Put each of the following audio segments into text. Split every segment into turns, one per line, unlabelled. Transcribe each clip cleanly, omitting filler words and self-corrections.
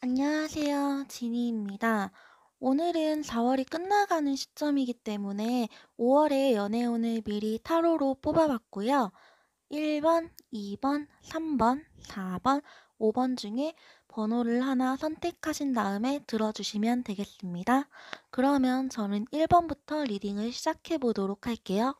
안녕하세요. 지니입니다. 오늘은 4월이 끝나가는 시점이기 때문에 5월의 연애운을 미리 타로로 뽑아봤고요. 1번, 2번, 3번, 4번, 5번 중에 번호를 하나 선택하신 다음에 들어주시면 되겠습니다. 그러면 저는 1번부터 리딩을 시작해 보도록 할게요.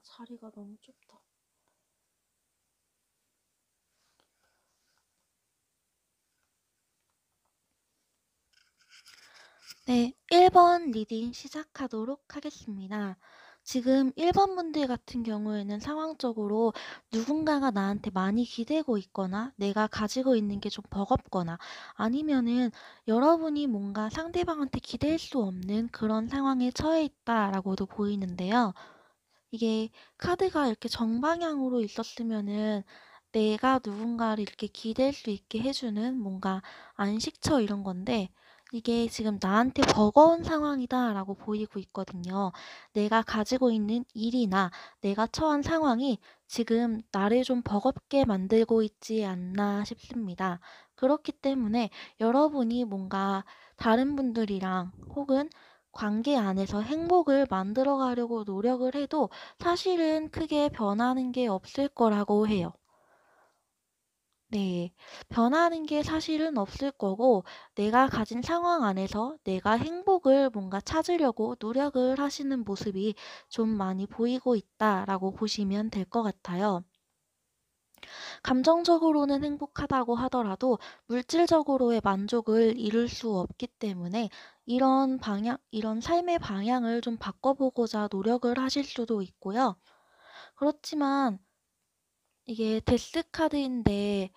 자리가 너무 좁다. 네, 1번 리딩 시작하도록 하겠습니다. 지금 1번 분들 같은 경우에는 상황적으로 누군가가 나한테 많이 기대고 있거나 내가 가지고 있는 게 좀 버겁거나 아니면은 여러분이 뭔가 상대방한테 기댈 수 없는 그런 상황에 처해 있다라고도 보이는데요. 이게 카드가 이렇게 정방향으로 있었으면은 내가 누군가를 이렇게 기댈 수 있게 해주는 뭔가 안식처 이런 건데 이게 지금 나한테 버거운 상황이다라고 보이고 있거든요. 내가 가지고 있는 일이나 내가 처한 상황이 지금 나를 좀 버겁게 만들고 있지 않나 싶습니다. 그렇기 때문에 여러분이 뭔가 다른 분들이랑 혹은 관계 안에서 행복을 만들어 가려고 노력을 해도 사실은 크게 변하는 게 없을 거라고 해요. 네. 변하는 게 사실은 없을 거고, 내가 가진 상황 안에서 내가 행복을 뭔가 찾으려고 노력을 하시는 모습이 좀 많이 보이고 있다라고 보시면 될 것 같아요. 감정적으로는 행복하다고 하더라도 물질적으로의 만족을 이룰 수 없기 때문에 이런 삶의 방향을 좀 바꿔보고자 노력을 하실 수도 있고요. 그렇지만 이게 데스 카드인데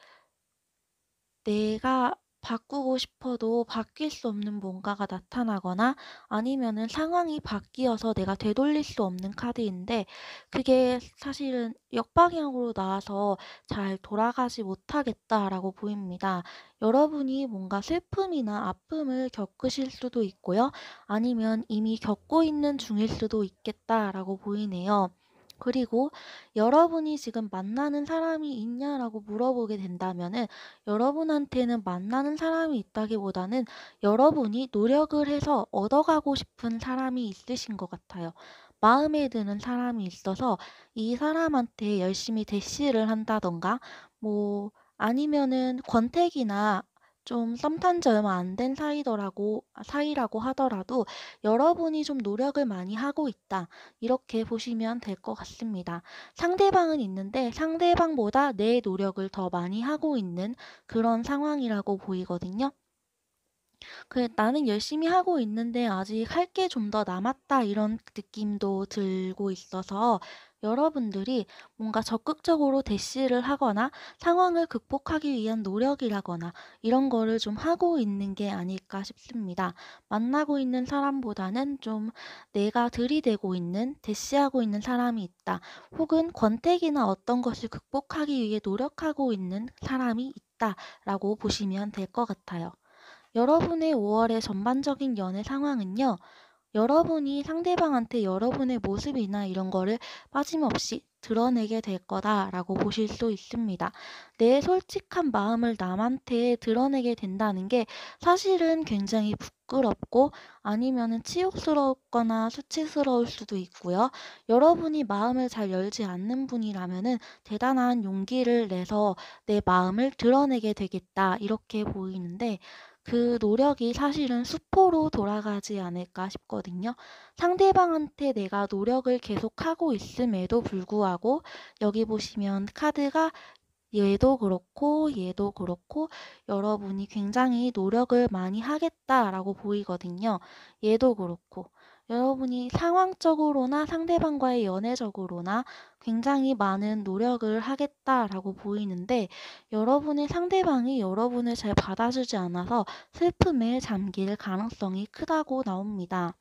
내가 바꾸고 싶어도 바뀔 수 없는 뭔가가 나타나거나 아니면은 상황이 바뀌어서 내가 되돌릴 수 없는 카드인데 그게 사실은 역방향으로 나와서 잘 돌아가지 못하겠다라고 보입니다. 여러분이 뭔가 슬픔이나 아픔을 겪으실 수도 있고요. 아니면 이미 겪고 있는 중일 수도 있겠다라고 보이네요. 그리고 여러분이 지금 만나는 사람이 있냐라고 물어보게 된다면은 여러분한테는 만나는 사람이 있다기보다는 여러분이 노력을 해서 얻어가고 싶은 사람이 있으신 것 같아요. 마음에 드는 사람이 있어서 이 사람한테 열심히 대시를 한다던가, 뭐, 아니면은 권태기나 좀 썸 탄 지 얼마 안 된 사이라고 하더라도 여러분이 좀 노력을 많이 하고 있다. 이렇게 보시면 될 것 같습니다. 상대방은 있는데 상대방보다 내 노력을 더 많이 하고 있는 그런 상황이라고 보이거든요. 나는 열심히 하고 있는데 아직 할 게 좀 더 남았다 이런 느낌도 들고 있어서 여러분들이 뭔가 적극적으로 대시를 하거나 상황을 극복하기 위한 노력이라거나 이런 거를 좀 하고 있는 게 아닐까 싶습니다. 만나고 있는 사람보다는 좀 내가 들이대고 있는, 대시하고 있는 사람이 있다. 혹은 권태기나 어떤 것을 극복하기 위해 노력하고 있는 사람이 있다라고 보시면 될 것 같아요. 여러분의 5월의 전반적인 연애 상황은요. 여러분이 상대방한테 여러분의 모습이나 이런 거를 빠짐없이 드러내게 될 거다라고 보실 수 있습니다. 내 솔직한 마음을 남한테 드러내게 된다는 게 사실은 굉장히 부끄럽고 아니면은 치욕스럽거나 수치스러울 수도 있고요. 여러분이 마음을 잘 열지 않는 분이라면은 대단한 용기를 내서 내 마음을 드러내게 되겠다 이렇게 보이는데 그 노력이 사실은 수포로 돌아가지 않을까 싶거든요. 상대방한테 내가 노력을 계속하고 있음에도 불구하고 여기 보시면 카드가 얘도 그렇고 여러분이 굉장히 노력을 많이 하겠다라고 보이거든요. 얘도 그렇고. 여러분이 상황적으로나 상대방과의 연애적으로나 굉장히 많은 노력을 하겠다라고 보이는데 여러분의 상대방이 여러분을 잘 받아주지 않아서 슬픔에 잠길 가능성이 크다고 나옵니다.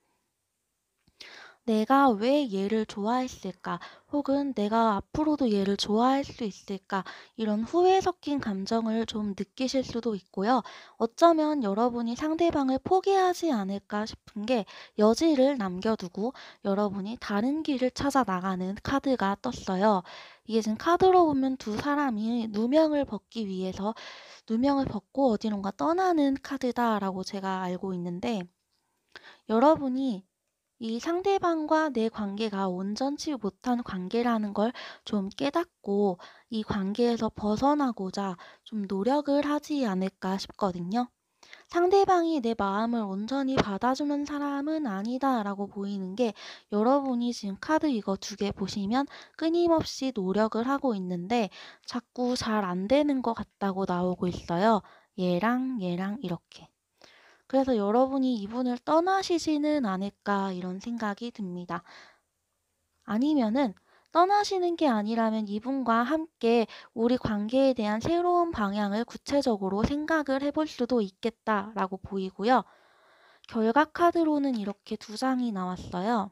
내가 왜 얘를 좋아했을까? 혹은 내가 앞으로도 얘를 좋아할 수 있을까? 이런 후회 섞인 감정을 좀 느끼실 수도 있고요. 어쩌면 여러분이 상대방을 포기하지 않을까 싶은 게 여지를 남겨두고 여러분이 다른 길을 찾아 나가는 카드가 떴어요. 이게 지금 카드로 보면 두 사람이 누명을 벗기 위해서 누명을 벗고 어디론가 떠나는 카드다라고 제가 알고 있는데 여러분이 이 상대방과 내 관계가 온전치 못한 관계라는 걸 좀 깨닫고 이 관계에서 벗어나고자 좀 노력을 하지 않을까 싶거든요. 상대방이 내 마음을 온전히 받아주는 사람은 아니다라고 보이는 게 여러분이 지금 카드 이거 두 개 보시면 끊임없이 노력을 하고 있는데 자꾸 잘 안 되는 것 같다고 나오고 있어요. 얘랑 이렇게. 그래서 여러분이 이분을 떠나시지는 않을까 이런 생각이 듭니다. 아니면은 떠나시는 게 아니라면 이분과 함께 우리 관계에 대한 새로운 방향을 구체적으로 생각을 해볼 수도 있겠다라고 보이고요. 결과 카드로는 이렇게 두 장이 나왔어요.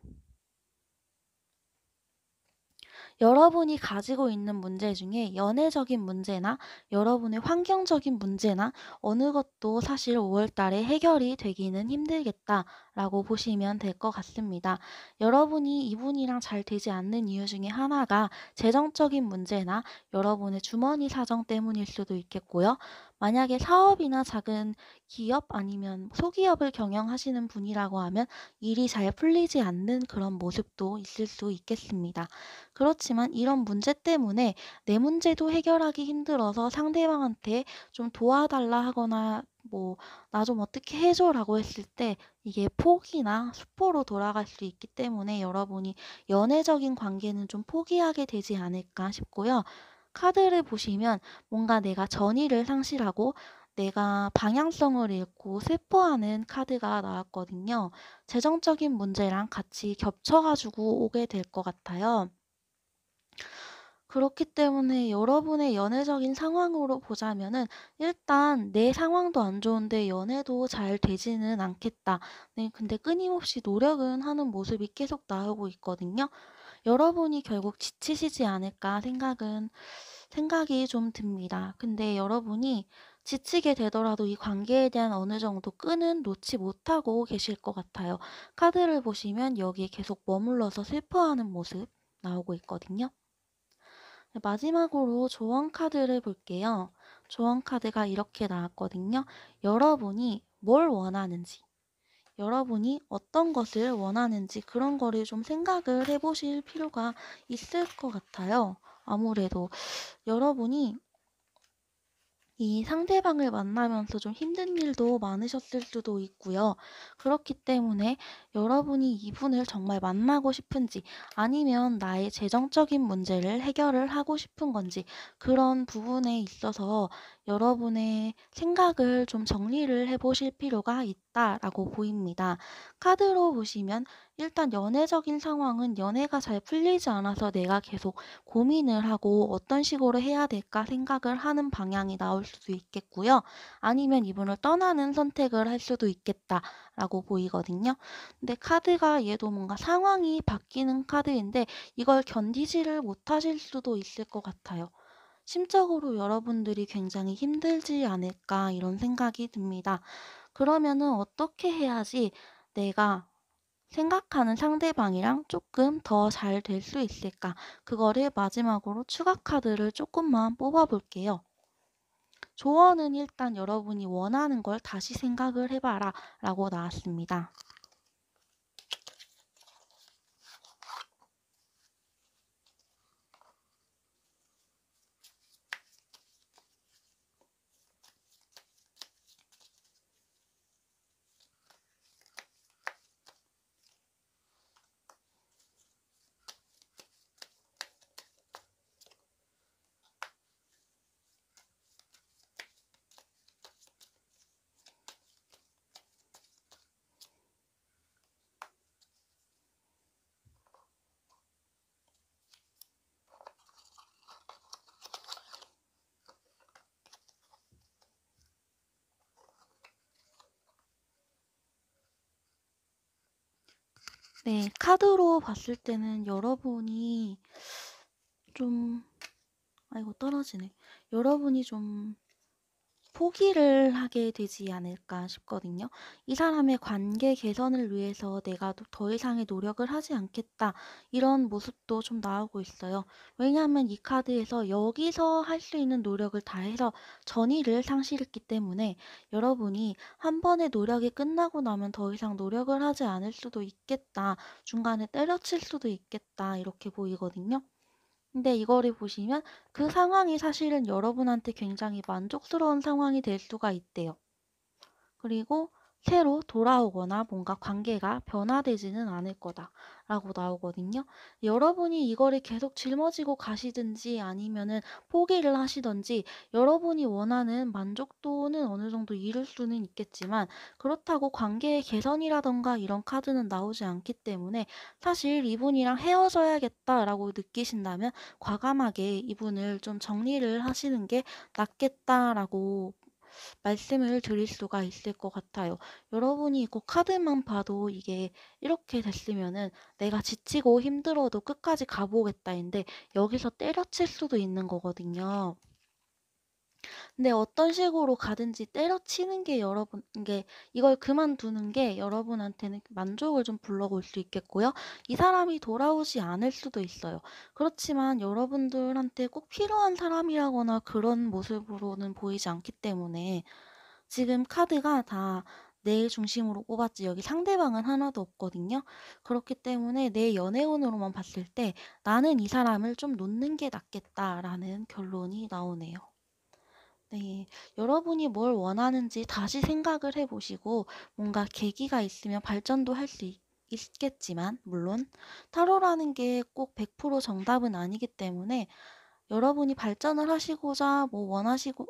여러분이 가지고 있는 문제 중에 연애적인 문제나 여러분의 환경적인 문제나 어느 것도 사실 5월 달에 해결이 되기는 힘들겠다라고 보시면 될 것 같습니다. 여러분이 이분이랑 잘 되지 않는 이유 중에 하나가 재정적인 문제나 여러분의 주머니 사정 때문일 수도 있겠고요. 만약에 사업이나 작은 기업 아니면 소기업을 경영하시는 분이라고 하면 일이 잘 풀리지 않는 그런 모습도 있을 수 있겠습니다. 그렇지만 이런 문제 때문에 내 문제도 해결하기 힘들어서 상대방한테 좀 도와달라 하거나 뭐 "나 좀 어떻게 해 줘."라고 했을 때 이게 포기나 수포로 돌아갈 수 있기 때문에 여러분이 연애적인 관계는 좀 포기하게 되지 않을까 싶고요. 카드를 보시면 뭔가 내가 전의를 상실하고 내가 방향성을 잃고 슬퍼하는 카드가 나왔거든요. 재정적인 문제랑 같이 겹쳐 가지고 오게 될 것 같아요. 그렇기 때문에 여러분의 연애적인 상황으로 보자면은 일단 '내 상황도 안 좋은데 연애도 잘 되지는 않겠다.' 네 근데 끊임없이 노력은 하는 모습이 계속 나오고 있거든요. 여러분이 결국 지치시지 않을까 생각이 좀 듭니다. 근데 여러분이 지치게 되더라도 이 관계에 대한 어느 정도 끈은 놓지 못하고 계실 것 같아요. 카드를 보시면 여기에 계속 머물러서 슬퍼하는 모습 나오고 있거든요. 네, 마지막으로 조언 카드를 볼게요. 조언 카드가 이렇게 나왔거든요. 여러분이 뭘 원하는지, 여러분이 어떤 것을 원하는지 그런 거를 좀 생각을 해보실 필요가 있을 것 같아요. 아무래도 여러분이 이 상대방을 만나면서 좀 힘든 일도 많으셨을 수도 있고요. 그렇기 때문에 여러분이 이분을 정말 만나고 싶은지 아니면 나의 재정적인 문제를 해결을 하고 싶은 건지 그런 부분에 있어서 여러분의 생각을 좀 정리를 해보실 필요가 있다라고 보입니다. 카드로 보시면 일단 연애적인 상황은 연애가 잘 풀리지 않아서 내가 계속 고민을 하고 어떤 식으로 해야 될까 생각을 하는 방향이 나올 수도 있겠고요. 아니면 이분을 떠나는 선택을 할 수도 있겠다라고 보이거든요. 근데 카드가 얘도 뭔가 상황이 바뀌는 카드인데 이걸 견디지를 못하실 수도 있을 것 같아요. 심적으로 여러분들이 굉장히 힘들지 않을까 이런 생각이 듭니다. 그러면은 어떻게 해야지 내가 생각하는 상대방이랑 조금 더 잘 될 수 있을까? 그거를 마지막으로 추가 카드를 조금만 뽑아 볼게요. 조언은 일단 여러분이 원하는 걸 다시 생각을 해 봐라 라고 나왔습니다. 네. 카드로 봤을 때는 여러분이 좀 아이고 떨어지네. 여러분이 좀 포기를 하게 되지 않을까 싶거든요. '이 사람의 관계 개선을 위해서 내가 더 이상의 노력을 하지 않겠다.' 이런 모습도 좀 나오고 있어요. 왜냐하면 이 카드에서 여기서 할 수 있는 노력을 다해서 전의를 상실했기 때문에 여러분이 '한 번의 노력이 끝나고 나면 더 이상 노력을 하지 않을 수도 있겠다. 중간에 때려칠 수도 있겠다.' 이렇게 보이거든요. 근데 이거를 보시면 그 상황이 사실은 여러분한테 굉장히 만족스러운 상황이 될 수가 있대요. 그리고 새로 돌아오거나 뭔가 관계가 변화되지는 않을 거다라고 나오거든요. 여러분이 이거를 계속 짊어지고 가시든지 아니면은 포기를 하시든지 여러분이 원하는 만족도는 어느 정도 이룰 수는 있겠지만 그렇다고 관계의 개선이라던가 이런 카드는 나오지 않기 때문에 사실 이분이랑 헤어져야겠다라고 느끼신다면 과감하게 이분을 좀 정리를 하시는 게 낫겠다라고 말씀을 드릴 수가 있을 것 같아요. 여러분이 그 카드만 봐도 이게 이렇게 됐으면은 '내가 지치고 힘들어도 끝까지 가보겠다.'인데 여기서 때려칠 수도 있는 거거든요. 근데 어떤 식으로 가든지 때려치는 게 여러분 이게 이걸 그만두는 게 여러분한테는 만족을 좀 불러올 수 있겠고요. 이 사람이 돌아오지 않을 수도 있어요. 그렇지만 여러분들한테 꼭 필요한 사람이라거나 그런 모습으로는 보이지 않기 때문에 지금 카드가 다 내 중심으로 뽑았지 여기 상대방은 하나도 없거든요. 그렇기 때문에 내 연애운으로만 봤을 때 '나는 이 사람을 좀 놓는 게 낫겠다.'라는 결론이 나오네요. 네. 여러분이 뭘 원하는지 다시 생각을 해 보시고 뭔가 계기가 있으면 발전도 할 수 있겠지만 물론 타로라는 게 꼭 100% 정답은 아니기 때문에 여러분이 발전을 하시고자 뭐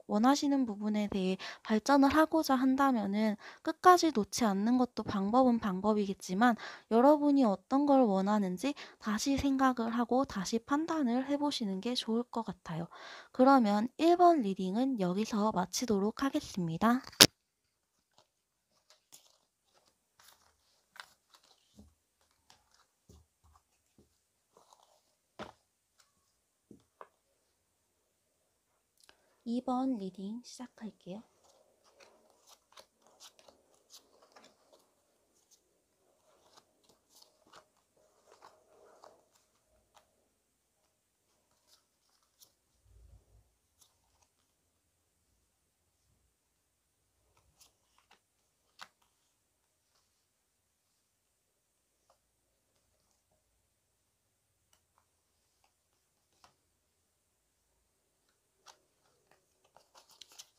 원하시는 부분에 대해 발전을 하고자 한다면은 끝까지 놓지 않는 것도 방법은 방법이겠지만 여러분이 어떤 걸 원하는지 다시 생각을 하고 다시 판단을 해 보시는 게 좋을 것 같아요. 그러면 1번 리딩은 여기서 마치도록 하겠습니다. 2번 리딩 시작할게요.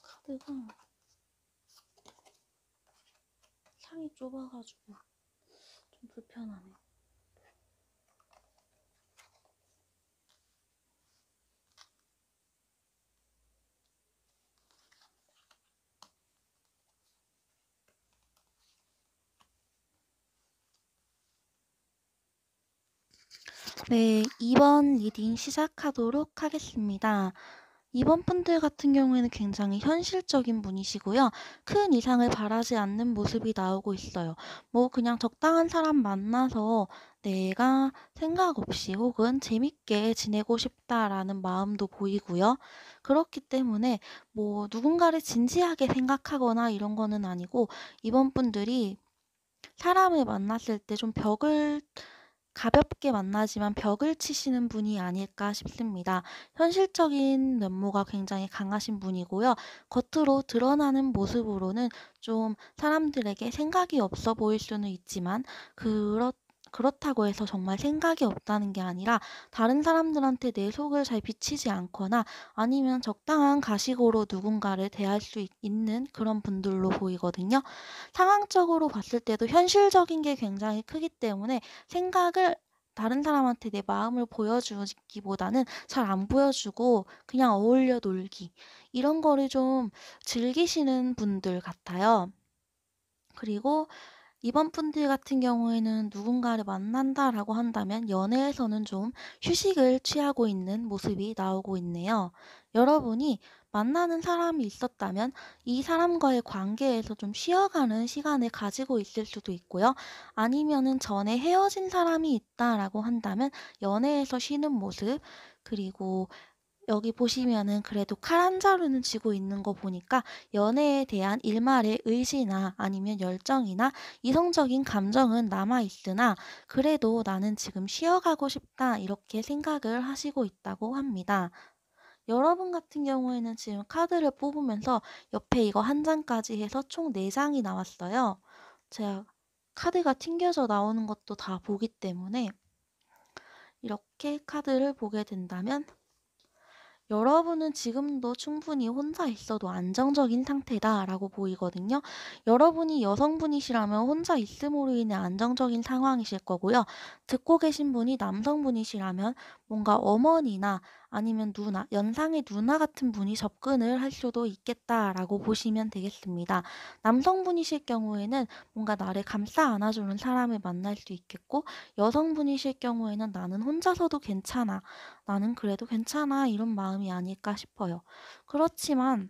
카드가 상이 좁아 가지고 좀 불편하네요. 네. 2번 리딩 시작하도록 하겠습니다. 2번 분들 같은 경우에는 굉장히 현실적인 분이시고요. 큰 이상을 바라지 않는 모습이 나오고 있어요. 뭐 그냥 적당한 사람 만나서 내가 생각 없이 혹은 재밌게 지내고 싶다라는 마음도 보이고요. 그렇기 때문에 뭐 누군가를 진지하게 생각하거나 이런 거는 아니고 이번 분들이 사람을 만났을 때 좀 벽을 가볍게 만나지만 벽을 치시는 분이 아닐까 싶습니다. 현실적인 면모가 굉장히 강하신 분이고요. 겉으로 드러나는 모습으로는 좀 사람들에게 생각이 없어 보일 수는 있지만 그렇다고 해서 정말 생각이 없다는 게 아니라 다른 사람들한테 내 속을 잘 비치지 않거나 아니면 적당한 가식으로 누군가를 대할 수 있는 그런 분들로 보이거든요. 상황적으로 봤을 때도 현실적인 게 굉장히 크기 때문에 생각을 다른 사람한테 내 마음을 보여주기보다는 잘 안 보여주고 그냥 어울려 놀기 이런 거를 좀 즐기시는 분들 같아요. 그리고 이번 분들 같은 경우에는 누군가를 만난다라고 한다면 연애에서는 좀 휴식을 취하고 있는 모습이 나오고 있네요. 여러분이 만나는 사람이 있었다면 이 사람과의 관계에서 좀 쉬어가는 시간을 가지고 있을 수도 있고요. 아니면은 전에 헤어진 사람이 있다라고 한다면 연애에서 쉬는 모습, 그리고 여기 보시면은 그래도 칼 한 자루는 쥐고 있는 거 보니까 연애에 대한 일말의 의지나 아니면 열정이나 이성적인 감정은 남아 있으나 그래도 '나는 지금 쉬어가고 싶다.' 이렇게 생각을 하시고 있다고 합니다. 여러분 같은 경우에는 지금 카드를 뽑으면서 옆에 이거 한 장까지 해서 총 4 장이 나왔어요. 제가 카드가 튕겨져 나오는 것도 다 보기 때문에 이렇게 카드를 보게 된다면 여러분은 지금도 충분히 혼자 있어도 안정적인 상태다라고 보이거든요. 여러분이 여성분이시라면 혼자 있음으로 인해 안정적인 상황이실 거고요. 듣고 계신 분이 남성분이시라면 뭔가 어머니나 아니면 누나, 연상의 누나 같은 분이 접근을 할 수도 있겠다라고 보시면 되겠습니다. 남성분이실 경우에는 뭔가 나를 감싸 안아주는 사람을 만날 수 있겠고, 여성분이실 경우에는 나는 혼자서도 괜찮아. 나는 그래도 괜찮아. 이런 마음이 아닐까 싶어요. 그렇지만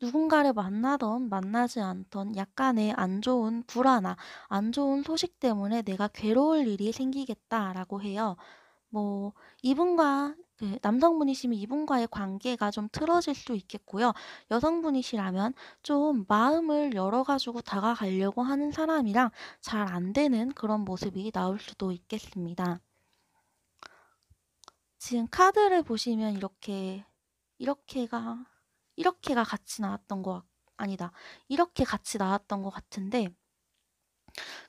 누군가를 만나던 만나지 않던 약간의 안 좋은 불안함, 안 좋은 소식 때문에 내가 괴로울 일이 생기겠다라고 해요. 뭐 이분과 그 남성분이시면 이분과의 관계가 좀 틀어질 수 있겠고요. 여성분이시라면 좀 마음을 열어 가지고 다가가려고 하는 사람이랑 잘 안 되는 그런 모습이 나올 수도 있겠습니다. 지금 카드를 보시면 이렇게가 이렇게가 같이 나왔던 것 같 아니다. 이렇게 같이 나왔던 것 같은데,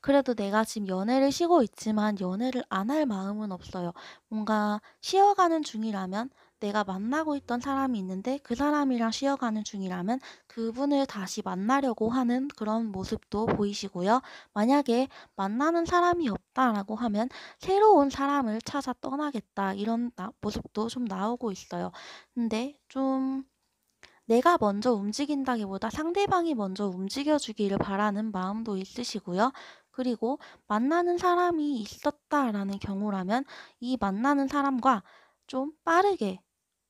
그래도 내가 지금 연애를 쉬고 있지만 연애를 안 할 마음은 없어요. 뭔가 쉬어가는 중이라면, 내가 만나고 있던 사람이 있는데 그 사람이랑 쉬어가는 중이라면 그분을 다시 만나려고 하는 그런 모습도 보이시고요. 만약에 만나는 사람이 없다라고 하면 새로운 사람을 찾아 떠나겠다, 이런 모습도 좀 나오고 있어요. 근데 좀 내가 먼저 움직인다기보다 상대방이 먼저 움직여 주기를 바라는 마음도 있으시고요. 그리고 만나는 사람이 있었다라는 경우라면 이 만나는 사람과 좀 빠르게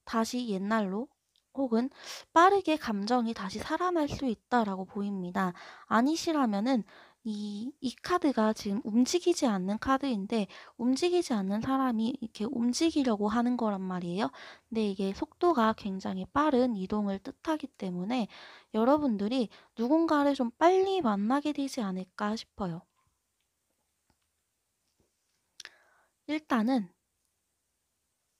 다시 옛날로, 혹은 빠르게 감정이 다시 살아날 수 있다라고 보입니다. 아니시라면은 이 카드가 지금 움직이지 않는 카드인데, 움직이지 않는 사람이 이렇게 움직이려고 하는 거란 말이에요. 근데 이게 속도가 굉장히 빠른 이동을 뜻하기 때문에 여러분들이 누군가를 좀 빨리 만나게 되지 않을까 싶어요. 일단은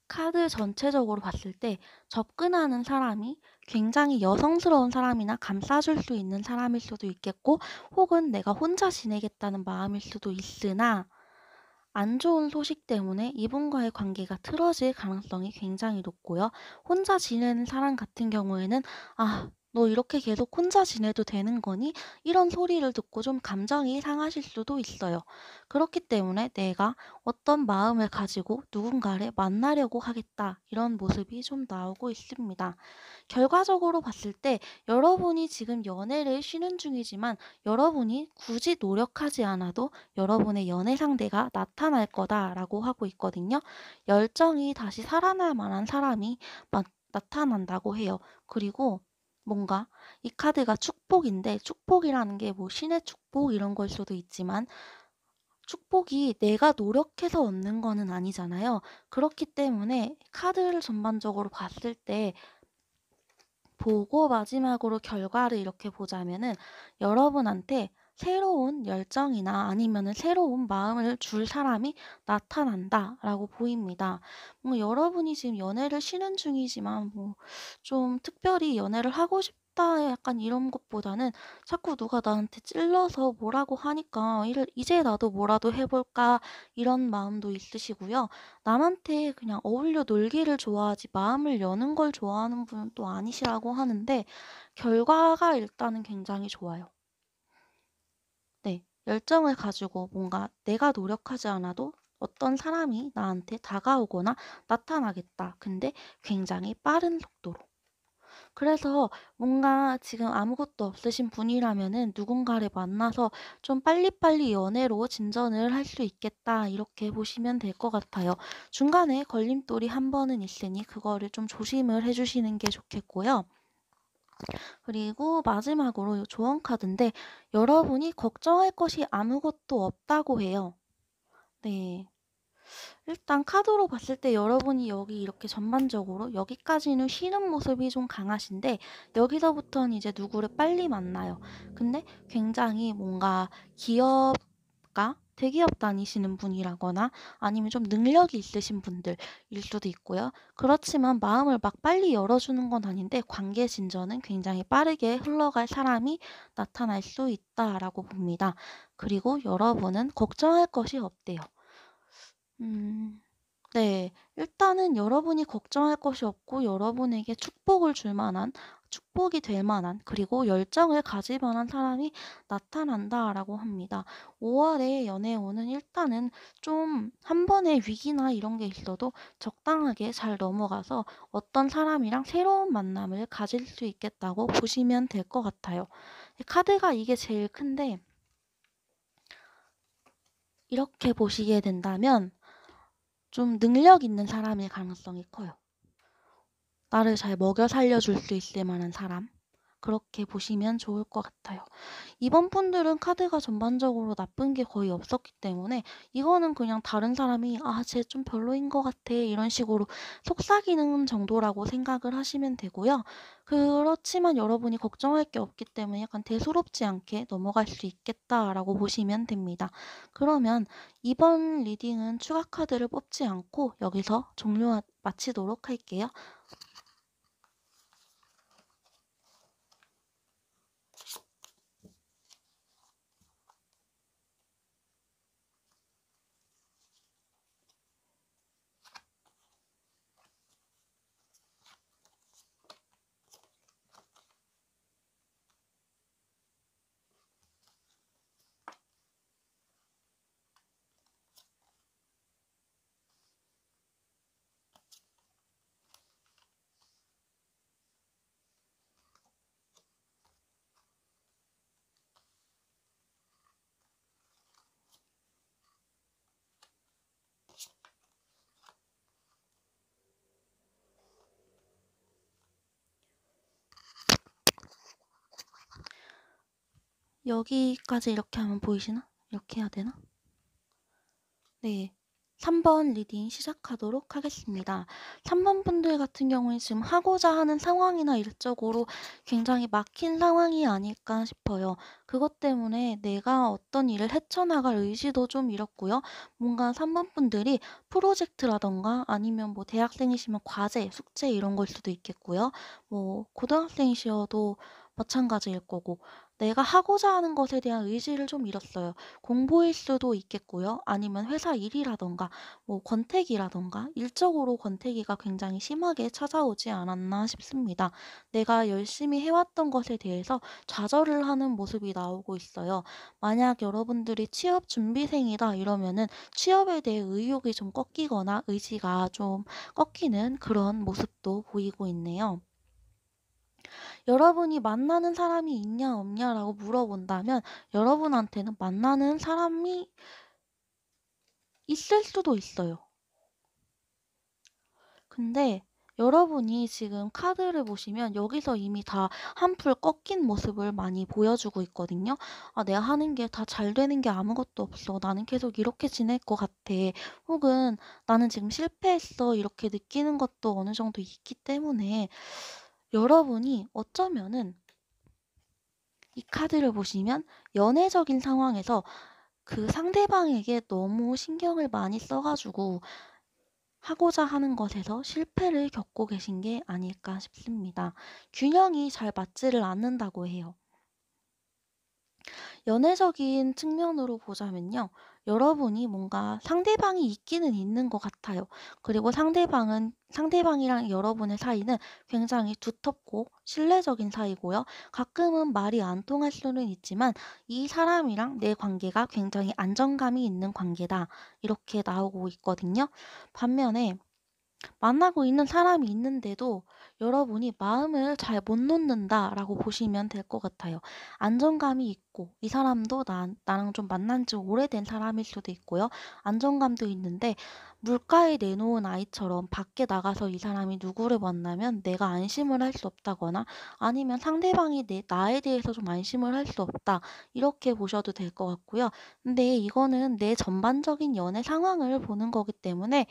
카드 전체적으로 봤을 때 접근하는 사람이 굉장히 여성스러운 사람이나 감싸줄 수 있는 사람일 수도 있겠고, 혹은 내가 혼자 지내겠다는 마음일 수도 있으나 안 좋은 소식 때문에 이분과의 관계가 틀어질 가능성이 굉장히 높고요. 혼자 지내는 사람 같은 경우에는 '아, 너 이렇게 계속 혼자 지내도 되는 거니?' 이런 소리를 듣고 좀 감정이 상하실 수도 있어요. 그렇기 때문에 '내가 어떤 마음을 가지고 누군가를 만나려고 하겠다.' 이런 모습이 좀 나오고 있습니다. 결과적으로 봤을 때 여러분이 지금 연애를 쉬는 중이지만 여러분이 굳이 노력하지 않아도 여러분의 연애 상대가 나타날 거다라고 하고 있거든요. 열정이 다시 살아날 만한 사람이 나타난다고 해요. 그리고 뭔가 이 카드가 축복인데, 축복이라는 게 뭐 신의 축복 이런 걸 수도 있지만 축복이 내가 노력해서 얻는 거는 아니잖아요. 그렇기 때문에 카드를 전반적으로 봤을 때 보고 마지막으로 결과를 이렇게 보자면은 여러분한테 새로운 열정이나 아니면은 새로운 마음을 줄 사람이 나타난다라고 보입니다. 뭐 여러분이 지금 연애를 쉬는 중이지만 뭐 좀 특별히 연애를 하고 싶다 약간 이런 것보다는 자꾸 누가 나한테 찔러서 뭐라고 하니까 이제 나도 뭐라도 해볼까 이런 마음도 있으시고요. 남한테 그냥 어울려 놀기를 좋아하지 마음을 여는 걸 좋아하는 분은 또 아니시라고 하는데, 결과가 일단은 굉장히 좋아요. 네. 열정을 가지고 뭔가 내가 노력하지 않아도 어떤 사람이 나한테 다가오거나 나타나겠다. 근데 굉장히 빠른 속도로. 그래서 뭔가 지금 아무것도 없으신 분이라면은 누군가를 만나서 좀 빨리빨리 연애로 진전을 할 수 있겠다, 이렇게 보시면 될 것 같아요. 중간에 걸림돌이 한 번은 있으니 그거를 좀 조심을 해 주시는 게 좋겠고요. 그리고 마지막으로 요 조언 카드인데, 여러분이 걱정할 것이 아무것도 없다고 해요. 네. 일단 카드로 봤을 때 여러분이 여기 이렇게 전반적으로 여기까지는 쉬는 모습이 좀 강하신데, 여기서부터는 이제 누구를 빨리 만나요. 근데 굉장히 뭔가 대기업 다니시는 분이라거나 아니면 좀 능력이 있으신 분들일 수도 있고요. 그렇지만 마음을 막 빨리 열어주는 건 아닌데 관계 진전은 굉장히 빠르게 흘러갈 사람이 나타날 수 있다라고 봅니다. 그리고 여러분은 걱정할 것이 없대요. 음. 네. 일단은 여러분이 걱정할 것이 없고 여러분에게 축복이 될 만한, 그리고 열정을 가질 만한 사람이 나타난다라고 합니다. 5 월에 연애운은 일단은 좀 한 번의 위기나 이런 게 있어도 적당하게 잘 넘어가서 어떤 사람이랑 새로운 만남을 가질 수 있겠다고 보시면 될 것 같아요. 카드가 이게 제일 큰데, 이렇게 보시게 된다면 좀 능력 있는 사람일 가능성이 커요. 나를 잘 먹여 살려줄 수 있을 만한 사람. 그렇게 보시면 좋을 것 같아요. 이번 분들은 카드가 전반적으로 나쁜 게 거의 없었기 때문에 이거는 그냥 다른 사람이 '아 쟤 좀 별로인 것 같아.' 이런 식으로 속삭이는 정도라고 생각을 하시면 되고요. 그렇지만 여러분이 걱정할 게 없기 때문에 약간 '대수롭지 않게 넘어갈 수 있겠다.'라고 보시면 됩니다. 그러면 이번 리딩은 추가 카드를 뽑지 않고 여기서 마치도록 할게요. 여기까지 이렇게 하면 보이시나? 이렇게 해야 되나? 네. 3번 리딩 시작하도록 하겠습니다. 3번 분들 같은 경우에 지금 하고자 하는 상황이나 일적으로 굉장히 막힌 상황이 아닐까 싶어요. 그것 때문에 내가 어떤 일을 헤쳐나갈 의지도 좀 잃었고요. 뭔가 3번 분들이 프로젝트라든가 아니면 뭐 대학생이시면 과제, 숙제 이런 걸 수도 있겠고요. 뭐 고등학생이셔도 마찬가지일 거고, 내가 하고자 하는 것에 대한 의지를 좀 잃었어요. 공부일 수도 있겠고요. 아니면 회사 일이라든가 뭐 권태기라든가 일적으로 권태기가 굉장히 심하게 찾아오지 않았나 싶습니다. 내가 열심히 해왔던 것에 대해서 좌절을 하는 모습이 나오고 있어요. 만약 여러분들이 취업 준비생이다 이러면은 취업에 대해 의욕이 좀 꺾이거나 의지가 좀 꺾이는 그런 모습도 보이고 있네요. 여러분이 만나는 사람이 있냐 없냐라고 물어본다면 여러분한테는 만나는 사람이 있을 수도 있어요. 근데 여러분이 지금 카드를 보시면 여기서 이미 다 한풀 꺾인 모습을 많이 보여주고 있거든요. '아 내가 하는 게 다 잘 되는 게 아무것도 없어. 나는 계속 이렇게 지낼 것 같아.' 혹은 '나는 지금 실패했어.' 이렇게 느끼는 것도 어느 정도 있기 때문에 여러분이 어쩌면은 이 카드를 보시면 연애적인 상황에서 그 상대방에게 너무 신경을 많이 써 가지고 하고자 하는 것에서 실패를 겪고 계신 게 아닐까 싶습니다. 균형이 잘 맞지를 않는다고 해요. 연애적인 측면으로 보자면요. 여러분이 뭔가 상대방이 있기는 있는 것 같아요. 그리고 상대방이랑 여러분의 사이는 굉장히 두텁고 신뢰적인 사이고요. 가끔은 말이 안 통할 수는 있지만 이 사람이랑 내 관계가 굉장히 안정감이 있는 관계다. 이렇게 나오고 있거든요. 반면에 만나고 있는 사람이 있는데도 여러분이 마음을 잘 못 놓는다라고 보시면 될 것 같아요. 안정감이 있고 이 사람도 나랑 좀 만난 지 오래된 사람일 수도 있고요. 안정감도 있는데 물가에 내놓은 아이처럼 밖에 나가서 이 사람이 누구를 만나면 내가 안심을 할 수 없다거나 아니면 상대방이 나에 대해서 좀 안심을 할 수 없다. 이렇게 보셔도 될 것 같고요. 근데 이거는 내 전반적인 연애 상황을 보는 거기 때문에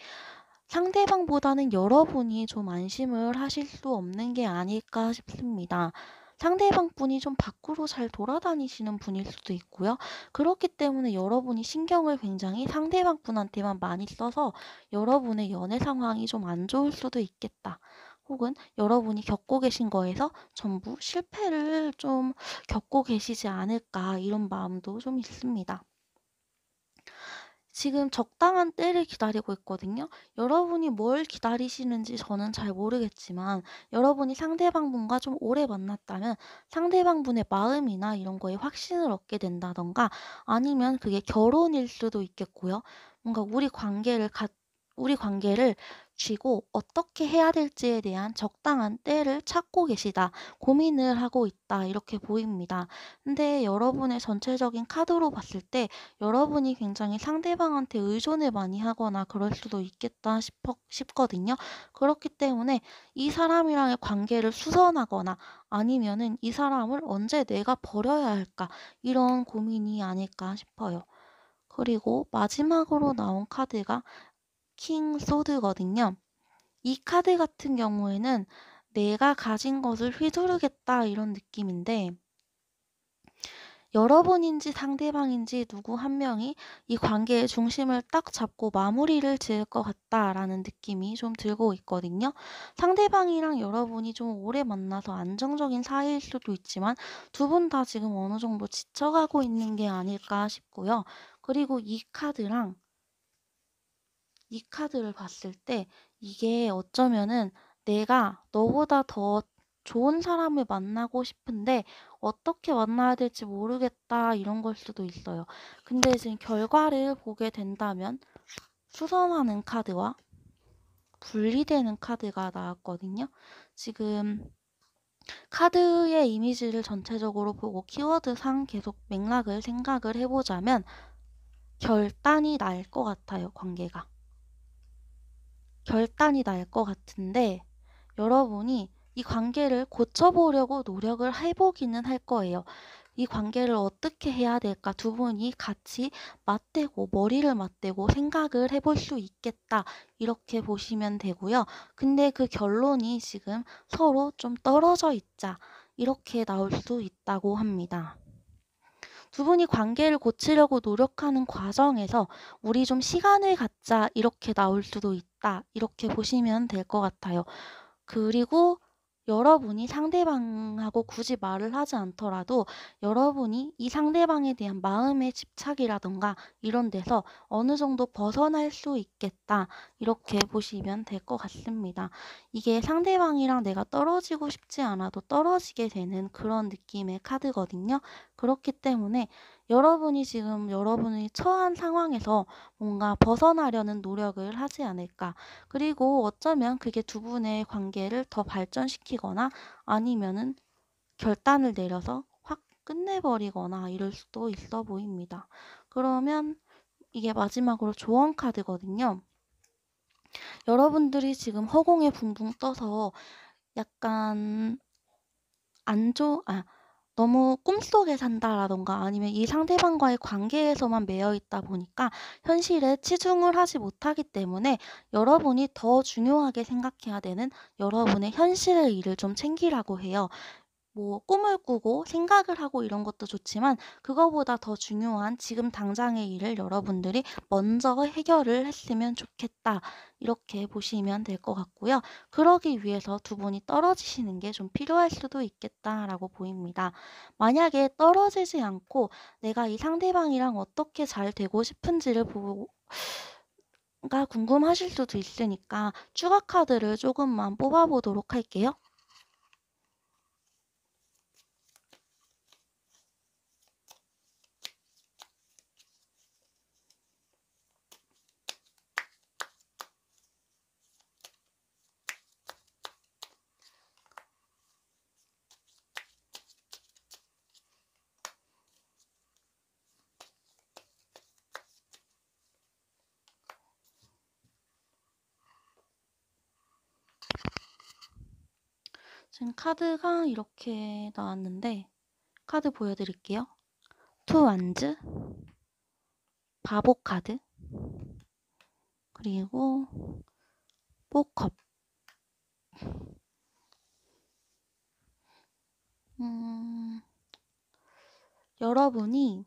상대방보다는 여러분이 좀 안심을 하실 수 없는 게 아닐까 싶습니다. 상대방분이 좀 밖으로 잘 돌아다니시는 분일 수도 있고요. 그렇기 때문에 여러분이 신경을 굉장히 상대방분한테만 많이 써서 여러분의 연애 상황이 좀 안 좋을 수도 있겠다. 혹은 여러분이 겪고 계신 거에서 전부 실패를 좀 겪고 계시지 않을까 이런 마음도 좀 있습니다. 지금 적당한 때를 기다리고 있거든요. 여러분이 뭘 기다리시는지 저는 잘 모르겠지만 여러분이 상대방분과 좀 오래 만났다면 상대방분의 마음이나 이런 거에 확신을 얻게 된다든가 아니면 그게 결혼일 수도 있겠고요. 뭔가 우리 관계를 쥐고 어떻게 해야 될지에 대한 적당한 때를 찾고 계시다. 고민을 하고 있다. 이렇게 보입니다. 근데 여러분의 전체적인 카드로 봤을 때 여러분이 굉장히 상대방한테 의존을 많이 하거나 그럴 수도 있겠다 싶거든요. 그렇기 때문에 이 사람이랑의 관계를 수선하거나 아니면은 '이 사람을 언제 내가 버려야 할까?' 이런 고민이 아닐까 싶어요. 그리고 마지막으로 나온 카드가 킹 소드거든요. 이 카드 같은 경우에는 '내가 가진 것을 휘두르겠다.' 이런 느낌인데 여러분인지 상대방인지 누구 한 명이 이 관계의 중심을 딱 잡고 마무리를 지을 것 같다라는 느낌이 좀 들고 있거든요. 상대방이랑 여러분이 좀 오래 만나서 안정적인 사이일 수도 있지만 두 분 다 지금 어느 정도 지쳐가고 있는 게 아닐까 싶고요. 그리고 이 카드를 봤을 때 이게 어쩌면은 내가 너보다 더 좋은 사람을 만나고 싶은데 어떻게 만나야 될지 모르겠다 이런 걸 수도 있어요. 근데 지금 결과를 보게 된다면 수선하는 카드와 분리되는 카드가 나왔거든요. 지금 카드의 이미지를 전체적으로 보고 키워드상 계속 맥락을 생각을 해보자면 결단이 날 것 같아요, 관계가. 결단이 날 것 같은데 여러분이 이 관계를 고쳐보려고 노력을 해보기는 할 거예요. 이 관계를 어떻게 해야 될까? 두 분이 같이 맞대고 머리를 맞대고 생각을 해볼 수 있겠다. 이렇게 보시면 되고요. 근데 그 결론이 지금 서로 좀 떨어져 있자. 이렇게 나올 수 있다고 합니다. 두 분이 관계를 고치려고 노력하는 과정에서 "우리 좀 시간을 갖자." 이렇게 나올 수도 있다. 이렇게 보시면 될 것 같아요. 그리고 여러분이 상대방하고 굳이 말을 하지 않더라도 여러분이 이 상대방에 대한 마음의 집착이라든가 이런 데서 어느 정도 벗어날 수 있겠다. 이렇게 보시면 될 것 같습니다. 이게 상대방이랑 내가 떨어지고 싶지 않아도 떨어지게 되는 그런 느낌의 카드거든요. 그렇기 때문에 여러분이 지금 여러분이 처한 상황에서 뭔가 벗어나려는 노력을 하지 않을까. 그리고 어쩌면 그게 두 분의 관계를 더 발전시키거나 아니면은 결단을 내려서 확 끝내버리거나 이럴 수도 있어 보입니다. 그러면 이게 마지막으로 조언 카드거든요. 여러분들이 지금 허공에 붕붕 떠서 약간 안 좋 아 너무 꿈속에 산다라던가 아니면 이 상대방과의 관계에서만 매여 있다 보니까 현실에 치중을 하지 못하기 때문에 여러분이 더 중요하게 생각해야 되는 여러분의 현실의 일을 좀 챙기라고 해요. 뭐 꿈을 꾸고 생각을 하고 이런 것도 좋지만 그거보다 더 중요한 지금 당장의 일을 여러분들이 먼저 해결을 했으면 좋겠다. 이렇게 보시면 될 것 같고요. 그러기 위해서 두 분이 떨어지시는 게 좀 필요할 수도 있겠다라고 보입니다. 만약에 떨어지지 않고 내가 이 상대방이랑 어떻게 잘 되고 싶은지를 보고 가 궁금하실 수도 있으니까 추가 카드를 조금만 뽑아 보도록 할게요. 지금 카드가 이렇게 나왔는데 카드 보여드릴게요. 투 완즈, 바보 카드, 그리고 포컵. 여러분이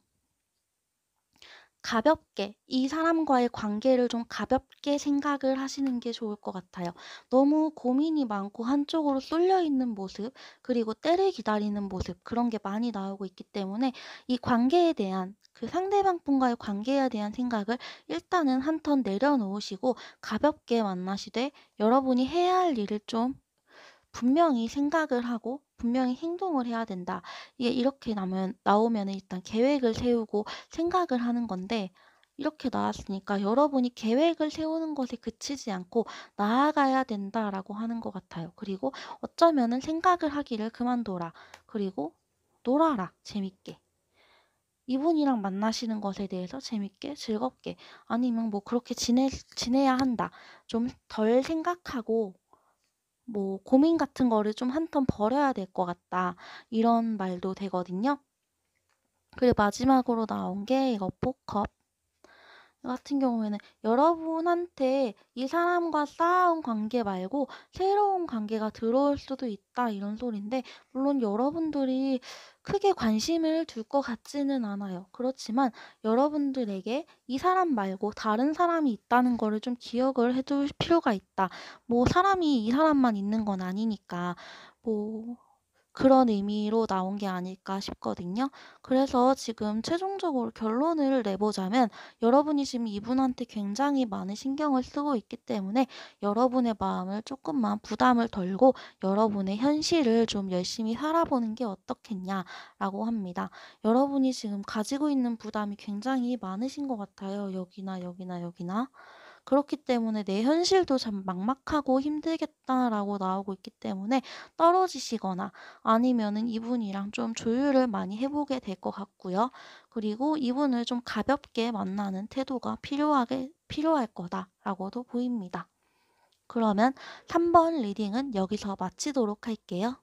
가볍게 이 사람과의 관계를 좀 가볍게 생각을 하시는 게 좋을 것 같아요. 너무 고민이 많고 한쪽으로 쏠려 있는 모습, 그리고 때를 기다리는 모습, 그런 게 많이 나오고 있기 때문에 이 관계에 대한 그 상대방 분과의 관계에 대한 생각을 일단은 한 턴 내려놓으시고 가볍게 만나시되 여러분이 해야 할 일을 좀 분명히 생각을 하고 분명히 행동을 해야 된다. 이게 이렇게 나오면 일단 계획을 세우고 생각을 하는 건데 이렇게 나왔으니까 여러분이 계획을 세우는 것에 그치지 않고 나아가야 된다라고 하는 것 같아요. 그리고 어쩌면은 생각을 하기를 그만둬라. 그리고 놀아라. 재밌게. 이분이랑 만나시는 것에 대해서 재밌게, 즐겁게, 아니면 뭐 그렇게 지내야 한다. 좀 덜 생각하고 뭐 고민 같은 거를 좀 한 턴 버려야 될 것 같다. 이런 말도 되거든요. 그리고 마지막으로 나온 게 이거 포컵 같은 경우에는 여러분한테 이 사람과 쌓아온 관계 말고 새로운 관계가 들어올 수도 있다 이런 소린데 물론 여러분들이 크게 관심을 둘 것 같지는 않아요. 그렇지만 여러분들에게 이 사람 말고 다른 사람이 있다는 거를 좀 기억을 해둘 필요가 있다. 뭐 사람이 이 사람만 있는 건 아니니까 뭐 그런 의미로 나온 게 아닐까 싶거든요. 그래서 지금 최종적으로 결론을 내보자면 여러분이 지금 이분한테 굉장히 많은 신경을 쓰고 있기 때문에 여러분의 마음을 조금만 부담을 덜고 여러분의 현실을 좀 열심히 살아보는 게 어떻겠냐라고 합니다. 여러분이 지금 가지고 있는 부담이 굉장히 많으신 것 같아요. 여기나 여기나 여기나. 그렇기 때문에 내 현실도 참 막막하고 힘들겠다라고 나오고 있기 때문에 떨어지시거나 아니면은 이분이랑 좀 조율을 많이 해보게 될 것 같고요. 그리고 이분을 좀 가볍게 만나는 태도가 필요할 거다라고도 보입니다. 그러면 3번 리딩은 여기서 마치도록 할게요.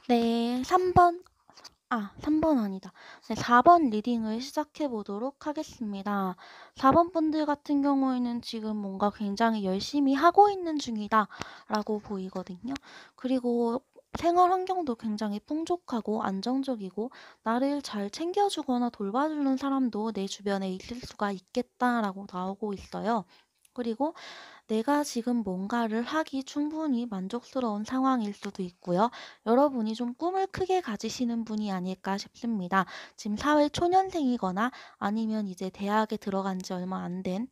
네, 3번 아니다. 네, 4번 리딩을 시작해 보도록 하겠습니다. 4번 분들 같은 경우에는 지금 뭔가 굉장히 열심히 하고 있는 중이다 라고 보이거든요. 그리고 생활 환경도 굉장히 풍족하고 안정적이고 나를 잘 챙겨주거나 돌봐주는 사람도 내 주변에 있을 수가 있겠다라고 나오고 있어요. 그리고 내가 지금 뭔가를 하기 충분히 만족스러운 상황일 수도 있고요. 여러분이 좀 꿈을 크게 가지시는 분이 아닐까 싶습니다. 지금 사회 초년생이거나 아니면 이제 대학에 들어간 지 얼마 안 된,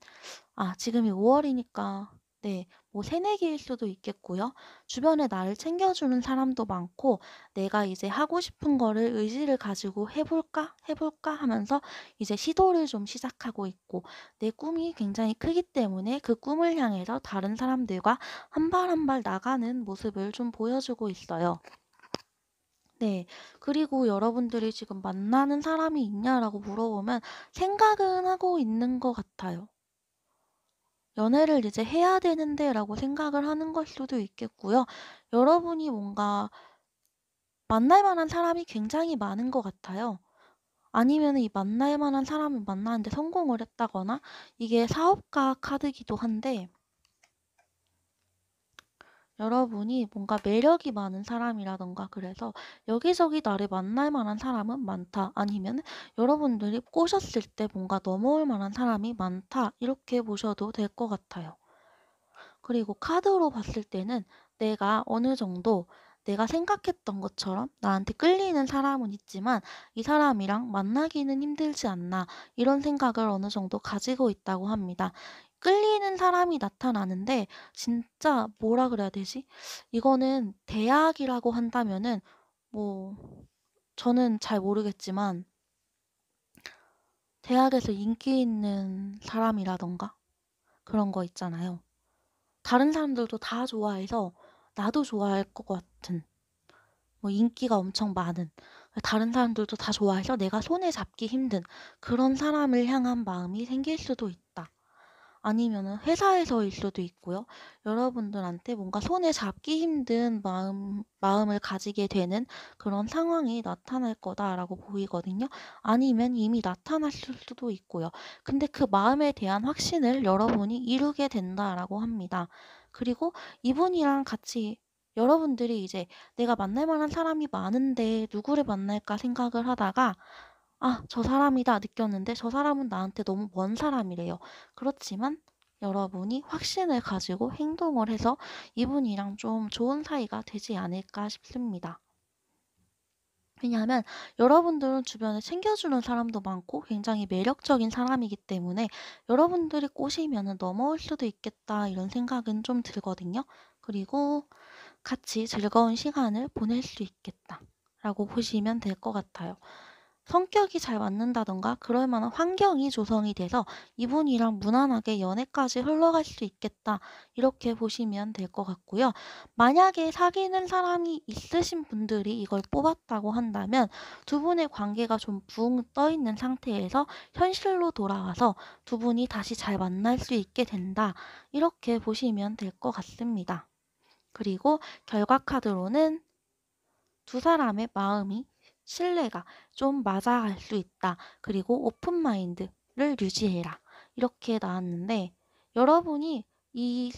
지금이 5월이니까 네, 뭐 새내기일 수도 있겠고요. 주변에 나를 챙겨주는 사람도 많고 내가 이제 하고 싶은 거를 의지를 가지고 해볼까 하면서 이제 시도를 좀 시작하고 있고 내 꿈이 굉장히 크기 때문에 그 꿈을 향해서 다른 사람들과 한 발 한 발 나가는 모습을 좀 보여주고 있어요. 네. 그리고 여러분들이 지금 만나는 사람이 있냐라고 물어보면 생각은 하고 있는 것 같아요. 연애를 이제 해야 되는데라고 생각을 하는 걸 수도 있겠고요. 여러분이 뭔가 만날 만한 사람이 굉장히 많은 것 같아요. 아니면은 이 만날 만한 사람을 만나는데 성공을 했다거나 이게 사업가 카드기도 한데 여러분이 뭔가 매력이 많은 사람이라던가 그래서 여기저기 나를 만날 만한 사람은 많다. 아니면 여러분들이 꼬셨을 때 뭔가 넘어올 만한 사람이 많다. 이렇게 보셔도 될 것 같아요. 그리고 카드로 봤을 때는 내가 어느 정도 내가 생각했던 것처럼 나한테 끌리는 사람은 있지만 '이 사람이랑 만나기는 힘들지 않나.' 이런 생각을 어느 정도 가지고 있다고 합니다. 끌리는 사람이 나타나는데 진짜 뭐라 그래야 되지? 이거는 대학이라고 한다면은 뭐 저는 잘 모르겠지만 대학에서 인기 있는 사람이라든가 그런 거 있잖아요. 다른 사람들도 다 좋아해서 나도 좋아할 것 같은 뭐 인기가 엄청 많은 다른 사람들도 다 좋아해서 내가 손에 잡기 힘든 그런 사람을 향한 마음이 생길 수도 있다. 아니면은 회사에서일 수도 있고요. 여러분들한테 뭔가 손에 잡기 힘든 마음을 가지게 되는 그런 상황이 나타날 거다라고 보이거든요. 아니면 이미 나타났을 수도 있고요. 근데 그 마음에 대한 확신을 여러분이 이루게 된다라고 합니다. 그리고 이분이랑 같이 여러분들이 이제 '내가 만날 만한 사람이 많은데 누구를 만날까?' 생각을 하다가 '아 저 사람이다.' 느꼈는데 저 사람은 나한테 너무 먼 사람이래요. 그렇지만 여러분이 확신을 가지고 행동을 해서 이분이랑 좀 좋은 사이가 되지 않을까 싶습니다. 왜냐하면 여러분들은 주변에 챙겨주는 사람도 많고 굉장히 매력적인 사람이기 때문에 여러분들이 꼬시면은 넘어올 수도 있겠다 이런 생각은 좀 들거든요. 그리고 같이 즐거운 시간을 보낼 수 있겠다라고 보시면 될 것 같아요. 성격이 잘 맞는다던가 그럴 만한 환경이 조성이 돼서 이분이랑 무난하게 연애까지 흘러갈 수 있겠다. 이렇게 보시면 될 것 같고요. 만약에 사귀는 사람이 있으신 분들이 이걸 뽑았다고 한다면 두 분의 관계가 좀 붕 떠 있는 상태에서 현실로 돌아와서 두 분이 다시 잘 만날 수 있게 된다. 이렇게 보시면 될 것 같습니다. 그리고 결과 카드로는 두 사람의 마음이 신뢰가 좀 맞아갈 수 있다. 그리고 오픈 마인드를 유지해라. 이렇게 나왔는데 여러분이 이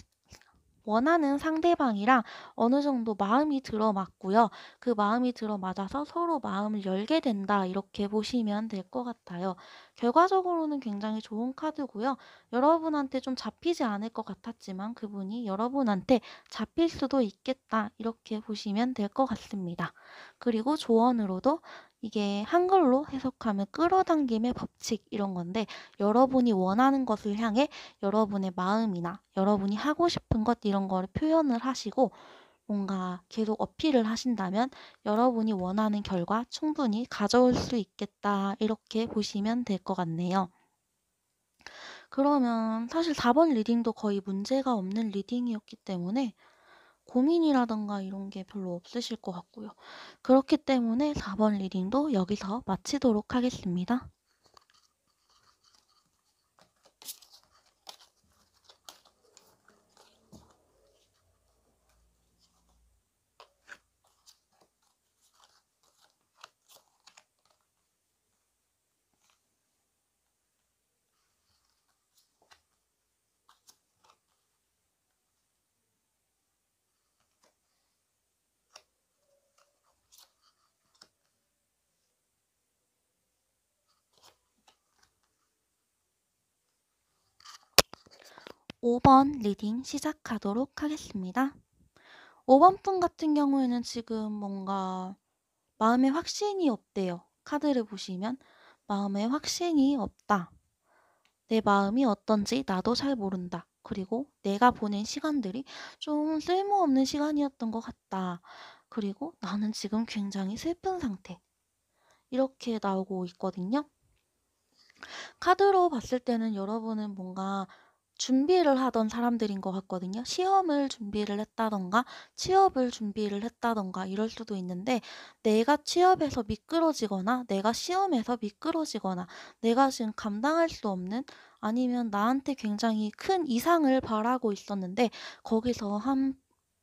원하는 상대방이랑 어느 정도 마음이 들어맞고요. 그 마음이 들어맞아서 서로 마음을 열게 된다. 이렇게 보시면 될 것 같아요. 결과적으로는 굉장히 좋은 카드고요. 여러분한테 좀 잡히지 않을 것 같았지만 그분이 여러분한테 잡힐 수도 있겠다. 이렇게 보시면 될 것 같습니다. 그리고 조언으로도 이게 한글로 해석하면 끌어당김의 법칙 이런 건데 여러분이 원하는 것을 향해 여러분의 마음이나 여러분이 하고 싶은 것 이런 거를 표현을 하시고 뭔가 계속 어필을 하신다면 여러분이 원하는 결과 충분히 가져올 수 있겠다. 이렇게 보시면 될 것 같네요. 그러면 사실 4번 리딩도 거의 문제가 없는 리딩이었기 때문에 고민이라든가 이런 게 별로 없으실 것 같고요. 그렇기 때문에 4번 리딩도 여기서 마치도록 하겠습니다. 5번 리딩 시작하도록 하겠습니다. 5번 분 같은 경우에는 지금 뭔가 마음에 확신이 없대요. 카드를 보시면 마음에 확신이 없다. 내 마음이 어떤지 나도 잘 모른다. 그리고 내가 보낸 시간들이 좀 쓸모없는 시간이었던 것 같다. 그리고 나는 지금 굉장히 슬픈 상태. 이렇게 나오고 있거든요. 카드로 봤을 때는 여러분은 뭔가 준비를 하던 사람들인 것 같거든요. 시험을 준비를 했다던가 취업을 준비를 했다던가 이럴 수도 있는데 내가 취업에서 미끄러지거나 내가 시험에서 미끄러지거나 내가 지금 감당할 수 없는 아니면 나한테 굉장히 큰 이상을 바라고 있었는데 거기서 한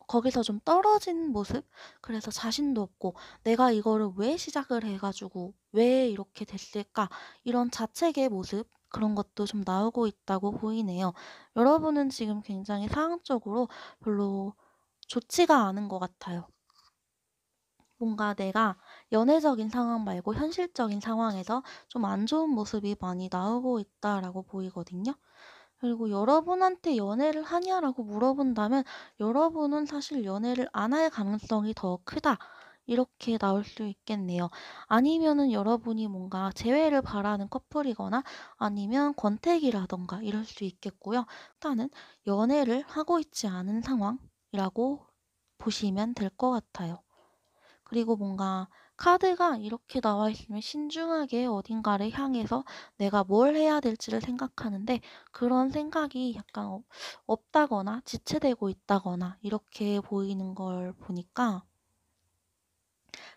거기서 좀 떨어진 모습? 그래서 자신도 없고 '내가 이거를 왜 시작을 해 가지고 왜 이렇게 됐을까?' 이런 자책의 모습 그런 것도 좀 나오고 있다고 보이네요. 여러분은 지금 굉장히 상황적으로 별로 좋지가 않은 것 같아요. 뭔가 내가 연애적인 상황 말고 현실적인 상황에서 좀 안 좋은 모습이 많이 나오고 있다라고 보이거든요. 그리고 "여러분한테 연애를 하냐?"라고 물어본다면 "여러분은 사실 연애를 안 할 가능성이 더 크다." 이렇게 나올 수 있겠네요. 아니면은 여러분이 뭔가 재회를 바라는 커플이거나 아니면 권태기라든가 이럴 수 있겠고요. 일단은 연애를 하고 있지 않은 상황이라고 보시면 될 것 같아요. 그리고 뭔가 카드가 이렇게 나와 있으면 신중하게 어딘가를 향해서 내가 뭘 해야 될지를 생각하는데 그런 생각이 약간 없다거나 지체되고 있다거나 이렇게 보이는 걸 보니까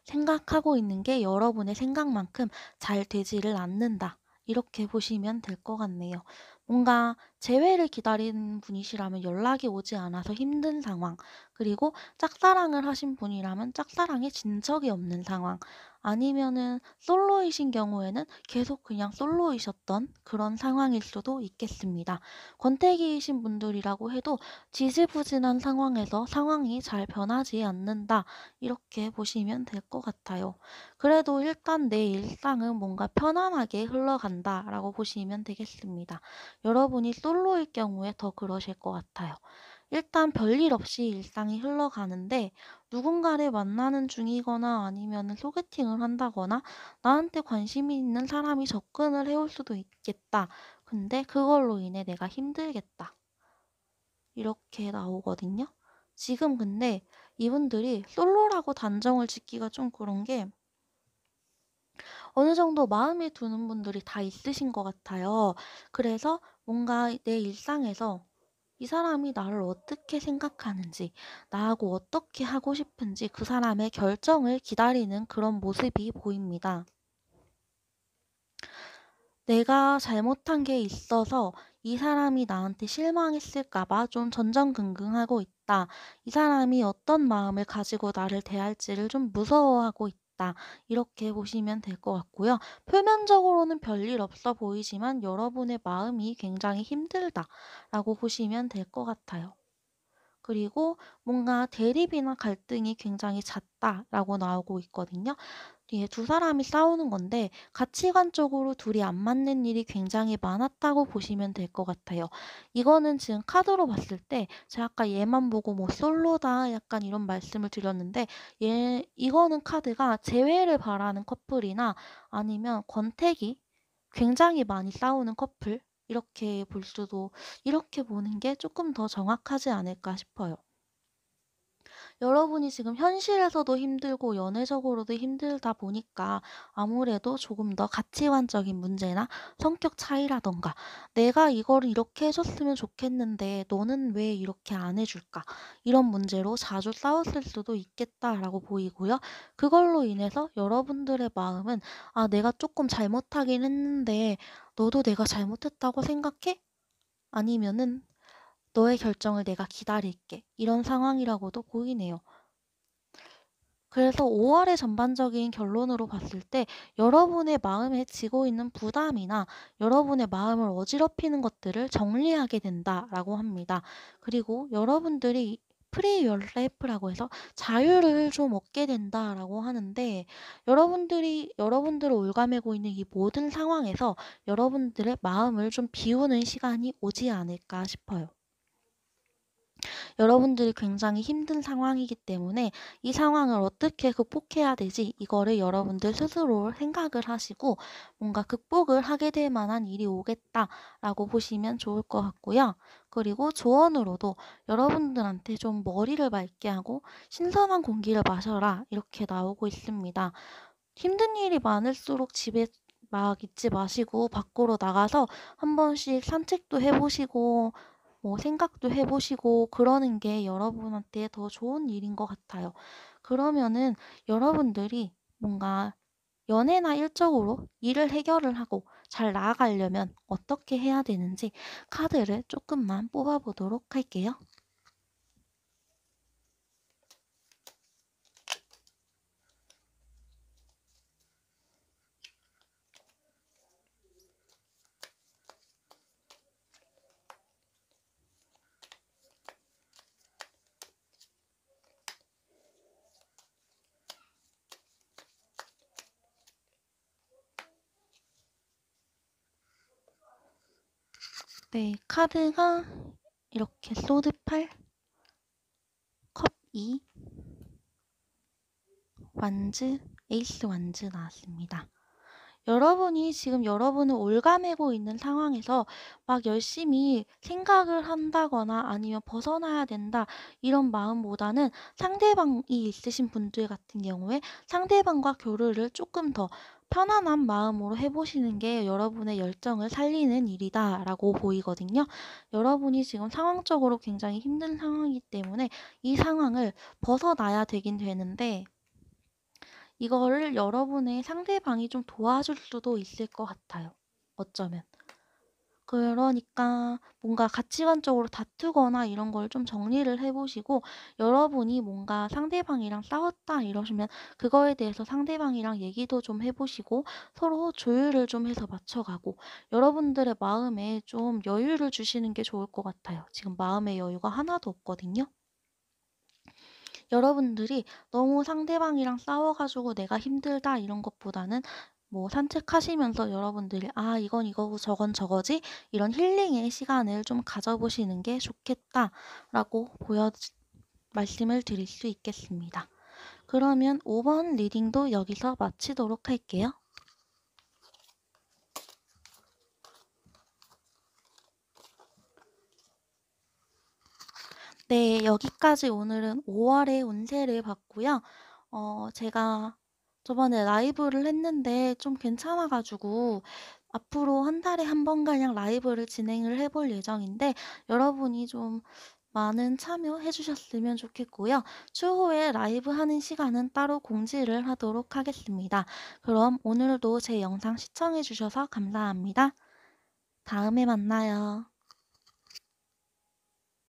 생각하고 있는 게 여러분의 생각만큼 잘 되지를 않는다. 이렇게 보시면 될 것 같네요. 뭔가 재회를 기다리는 분이시라면 연락이 오지 않아서 힘든 상황, 그리고 짝사랑을 하신 분이라면 짝사랑에 진 적이 없는 상황, 아니면은 솔로이신 경우에는 계속 그냥 솔로이셨던 그런 상황일 수도 있겠습니다. 권태기이신 분들이라고 해도 지지부진한 상황에서 상황이 잘 변하지 않는다. 이렇게 보시면 될 것 같아요. 그래도 일단 내 일상은 뭔가 편안하게 흘러간다라고 보시면 되겠습니다. 여러분이 솔로일 경우에 더 그러실 것 같아요. 일단 별일 없이 일상이 흘러가는데 누군가를 만나는 중이거나 아니면 소개팅을 한다거나 나한테 관심이 있는 사람이 접근을 해올 수도 있겠다. 근데 그걸로 인해 내가 힘들겠다. 이렇게 나오거든요. 지금 근데 이분들이 솔로라고 단정을 짓기가 좀 그런 게 어느 정도 마음에 두는 분들이 다 있으신 것 같아요. 그래서 뭔가 내 일상에서 이 사람이 나를 어떻게 생각하는지, 나하고 어떻게 하고 싶은지 그 사람의 결정을 기다리는 그런 모습이 보입니다. 내가 잘못한 게 있어서 이 사람이 나한테 실망했을까 봐 좀 전전긍긍하고 있다. 이 사람이 어떤 마음을 가지고 나를 대할지를 좀 무서워하고 있다. 이렇게 보시면 될 것 같고요. 표면적으로는 별일 없어 보이지만 여러분의 마음이 굉장히 힘들다라고 보시면 될 것 같아요. 그리고 뭔가 대립이나 갈등이 굉장히 잦다라고 나오고 있거든요. 예, 두 사람이 싸우는 건데 가치관적으로 둘이 안 맞는 일이 굉장히 많았다고 보시면 될 것 같아요. 이거는 지금 카드로 봤을 때 제가 아까 얘만 보고 뭐 솔로다 약간 이런 말씀을 드렸는데 이거는 카드가 재회를 바라는 커플이나 아니면 권태기 굉장히 많이 싸우는 커플 이렇게 볼 수도 이렇게 보는 게 조금 더 정확하지 않을까 싶어요. 여러분이 지금 현실에서도 힘들고 연애적으로도 힘들다 보니까 아무래도 조금 더 가치관적인 문제나 성격 차이라던가 내가 이거를 이렇게 해줬으면 좋겠는데 너는 왜 이렇게 안 해줄까? 이런 문제로 자주 싸웠을 수도 있겠다라고 보이고요. 그걸로 인해서 여러분들의 마음은 아, 내가 조금 잘못하긴 했는데 너도 내가 잘못했다고 생각해? 아니면은 너의 결정을 내가 기다릴게. 이런 상황이라고도 보이네요. 그래서 5월의 전반적인 결론으로 봤을 때 여러분의 마음에 지고 있는 부담이나 여러분의 마음을 어지럽히는 것들을 정리하게 된다라고 합니다. 그리고 여러분들이 프리 열 라이프라고 해서 자유를 좀 얻게 된다라고 하는데 여러분들이 여러분들을 올가매고 있는 이 모든 상황에서 여러분들의 마음을 좀 비우는 시간이 오지 않을까 싶어요. 여러분들이 굉장히 힘든 상황이기 때문에 이 상황을 어떻게 극복해야 되지? 이거를 여러분들 스스로 생각을 하시고 뭔가 극복을 하게 될 만한 일이 오겠다라고 보시면 좋을 것 같고요. 그리고 조언으로도 여러분들한테 좀 머리를 맑게 하고 신선한 공기를 마셔라 이렇게 나오고 있습니다. 힘든 일이 많을수록 집에 막 있지 마시고 밖으로 나가서 한 번씩 산책도 해보시고 뭐 생각도 해 보시고 그러는 게 여러분한테 더 좋은 일인 것 같아요. 그러면은 여러분들이 뭔가 연애나 일적으로 일을 해결을 하고 잘 나아가려면 어떻게 해야 되는지 카드를 조금만 뽑아 보도록 할게요. 네, 카드가 이렇게 소드 8, 컵 2, 완즈, 에이스 완즈 나왔습니다. 여러분이 지금 여러분을 올가매고 있는 상황에서 막 열심히 생각을 한다거나 아니면 벗어나야 된다 이런 마음보다는 상대방이 있으신 분들 같은 경우에 상대방과 교류를 조금 더 편안한 마음으로 해보시는 게 여러분의 열정을 살리는 일이다라고 보이거든요. 여러분이 지금 상황적으로 굉장히 힘든 상황이기 때문에 이 상황을 벗어나야 되긴 되는데 이거를 여러분의 상대방이 좀 도와줄 수도 있을 것 같아요, 어쩌면. 그러니까 뭔가 가치관적으로 다투거나 이런 걸 좀 정리를 해 보시고 여러분이 뭔가 상대방이랑 싸웠다 이러시면 그거에 대해서 상대방이랑 얘기도 좀 해 보시고 서로 조율을 좀 해서 맞춰 가고 여러분들의 마음에 좀 여유를 주시는 게 좋을 것 같아요. 지금 마음의 여유가 하나도 없거든요. 여러분들이 너무 상대방이랑 싸워 가지고 '내가 힘들다.' 이런 것보다는 뭐 산책하시면서 여러분들이 '아 이건 이거고 저건 저거지.' 이런 힐링의 시간을 좀 가져 보시는 게 좋겠다라고 보여 말씀을 드릴 수 있겠습니다. 그러면 5번 리딩도 여기서 마치도록 할게요. 네, 여기까지 오늘은 5 월의 운세를 봤고요. 제가 저번에 라이브를 했는데 좀 괜찮아 가지고 앞으로 한 달에 한 번가량 라이브를 진행을 해볼 예정인데 여러분이 좀 많은 참여해 주셨으면 좋겠고요. 추후에 라이브 하는 시간은 따로 공지를 하도록 하겠습니다. 그럼 오늘도 제 영상 시청해 주셔서 감사합니다. 다음에 만나요.